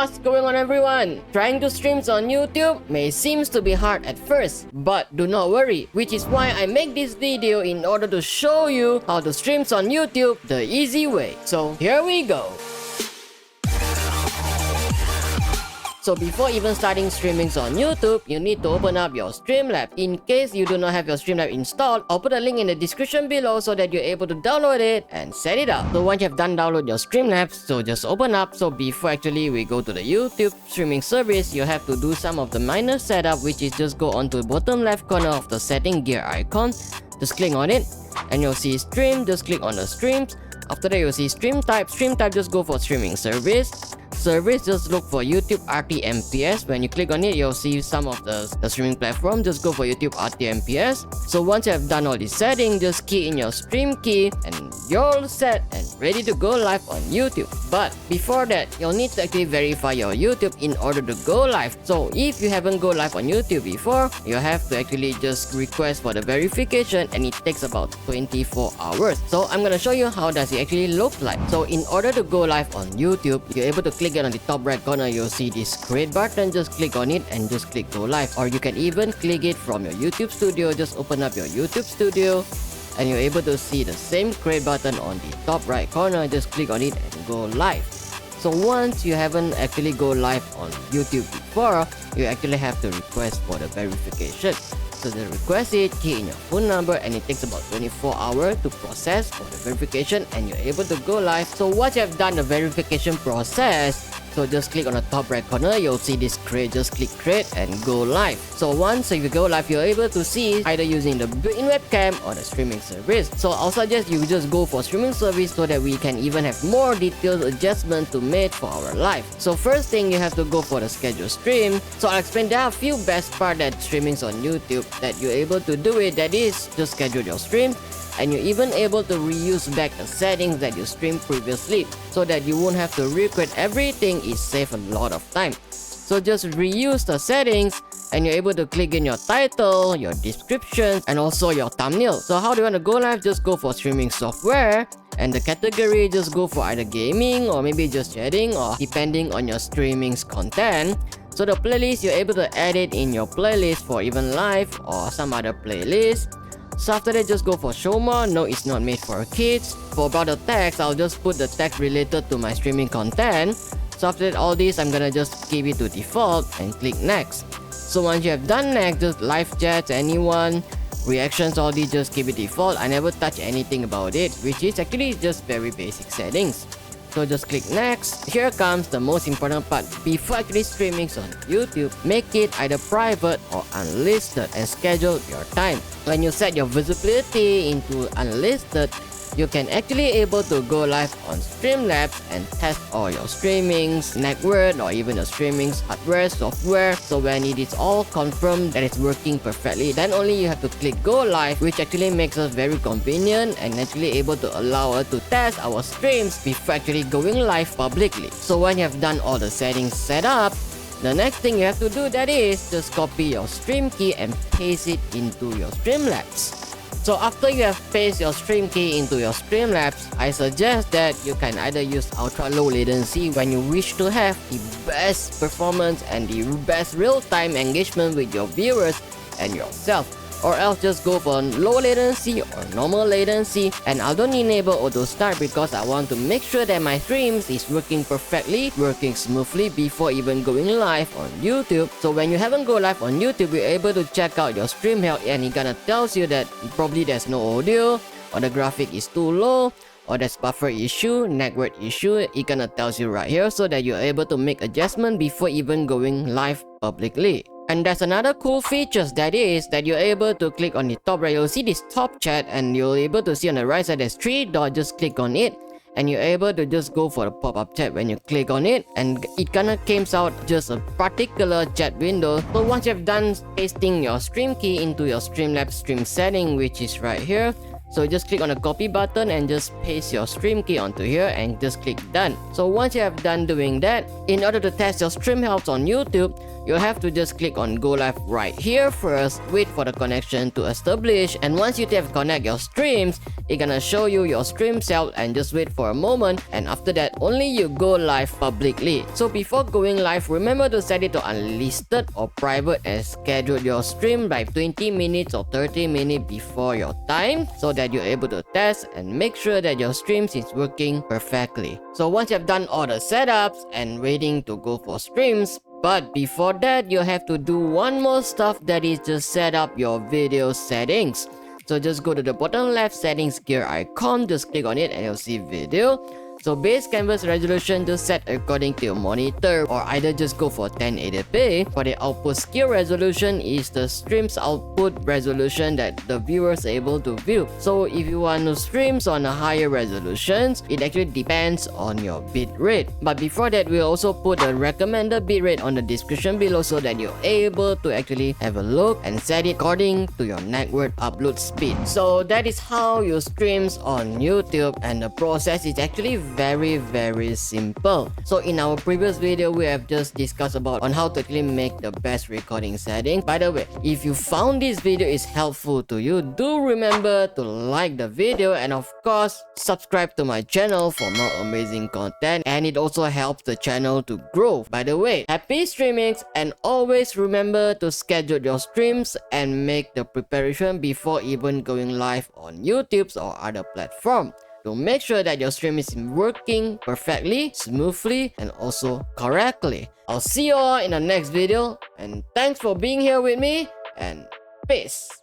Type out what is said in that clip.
What's going on, everyone? Trying to stream on YouTube may seem to be hard at first, but do not worry, which is why I make this video in order to show you how to stream on YouTube the easy way. So here we go. So before even starting streaming on YouTube, you need to open up your Streamlabs. In case you do not have your Streamlabs installed, I'll put a link in the description below so that you're able to download it and set it up. So once you have done download your Streamlabs, so just open up. So before actually we go to the YouTube streaming service, you have to do some of the minor setup, which is just go onto the bottom left corner of the setting gear icon. Just click on it and you'll see stream. Just click on the streams. After that, you'll see stream type. Stream type, just go for streaming service. Service, just look for YouTube RTMPS. When you click on it, you'll see some of the streaming platform. Just go for YouTube RTMPS. So once you have done all these settings, just key in your stream key and you're all set and ready to go live on YouTube. But before that, you'll need to actually verify your YouTube in order to go live. So if you haven't go live on YouTube before, you have to actually just request for the verification, and it takes about 24 hours. So I'm gonna show you how does it actually look like. So in order to go live on YouTube, you're able to click it on the top right corner. You'll see this create button. Just click on it and just click go live, or you can even click it from your YouTube studio. Just open up your YouTube studio and you're able to see the same create button on the top right corner. Just click on it and go live. So once you haven't actually go live on YouTube before, you actually have to request for the verification. So just request it, key in your phone number, and it takes about 24 hours to process for the verification, and you're able to go live. So once you have done the verification process, so just click on the top right corner, you'll see this create. Just click create and go live. So once you go live, you're able to see either using the built-in webcam or the streaming service. So I'll suggest you just go for streaming service so that we can even have more detailed adjustment to make for our live. So first thing, you have to go for the schedule stream. So I'll explain there are a few best part that streamings on YouTube that you're able to do it. That is, just schedule your stream, and you're even able to reuse back the settings that you streamed previously so that you won't have to recreate everything. It saves a lot of time. So just reuse the settings and you're able to click in your title, your description, and also your thumbnail. So how do you want to go live? Just go for streaming software, and the category, just go for either gaming or maybe just chatting, or depending on your streaming's content. So the playlist, you're able to add it in your playlist for even live or some other playlist. So after that, just go for show more. No, it's not made for kids. For about the text, I'll just put the text related to my streaming content. So after that, all this, I'm gonna just keep it to default and click next. So once you have done next, just live chat, anyone, reactions, all these, just keep it default. I never touch anything about it, which is actually just very basic settings. So just click next. Here comes the most important part. Before actually streaming on YouTube, make it either private or unlisted and schedule your time. When you set your visibility into unlisted, you can actually able to go live on Streamlabs and test all your streamings, network, or even your streamings hardware, software. So when it is all confirmed that it's working perfectly, then only you have to click go live, which actually makes us very convenient and actually able to allow us to test our streams before actually going live publicly. So when you have done all the settings set up, the next thing you have to do, that is just copy your stream key and paste it into your Streamlabs. So after you have pasted your stream key into your Streamlabs, I suggest that you can either use ultra low latency when you wish to have the best performance and the best real-time engagement with your viewers and yourself, or else just go for low latency or normal latency. And I don't enable auto start because I want to make sure that my streams is working perfectly, working smoothly before even going live on YouTube. So when you haven't go live on YouTube, you're able to check out your stream health, and it gonna tells you that probably there's no audio, or the graphic is too low, or there's buffer issue, network issue. It gonna tells you right here so that you're able to make adjustment before even going live publicly. And there's another cool features, that is that you're able to click on the top right. You'll see this top chat, and you're able to see on the right side there's 3 dots. Just click on it and you're able to just go for the pop-up chat. When you click on it, and it kinda comes out just a particular chat window. So once you've done pasting your stream key into your Streamlabs stream setting, which is right here, so just click on the copy button and just paste your stream key onto here and just click done. So once you have done doing that, in order to test your stream health on YouTube, you'll have to just click on go live right here first, wait for the connection to establish, and once you have connect your streams, it's gonna show you your stream self and just wait for a moment, and after that only you go live publicly. So before going live, remember to set it to unlisted or private and schedule your stream like 20 minutes or 30 minutes before your time so that you're able to test and make sure that your streams is working perfectly. So once you have done all the setups and waiting to go for streams, but before that you have to do one more stuff, that is just set up your video settings. So just go to the bottom left settings gear icon, just click on it and you'll see video. So base canvas resolution just set according to your monitor, or either just go for 1080p. For the output scale resolution is the stream's output resolution that the viewer is able to view. So if you want to streams on a higher resolutions, it actually depends on your bitrate. But before that, we'll also put the recommended bitrate on the description below so that you're able to actually have a look and set it according to your network upload speed. So that is how you streams on YouTube, and the process is actually very simple. So in our previous video, we have just discussed about on how to actually make the best recording setting. By the way, if you found this video is helpful to you, do remember to like the video and of course subscribe to my channel for more amazing content, and it also helps the channel to grow. By the way, happy streamings, and always remember to schedule your streams and make the preparation before even going live on YouTube or other platform to make sure that your stream is working perfectly, smoothly, and also correctly. I'll see you all in the next video, and thanks for being here with me, and peace.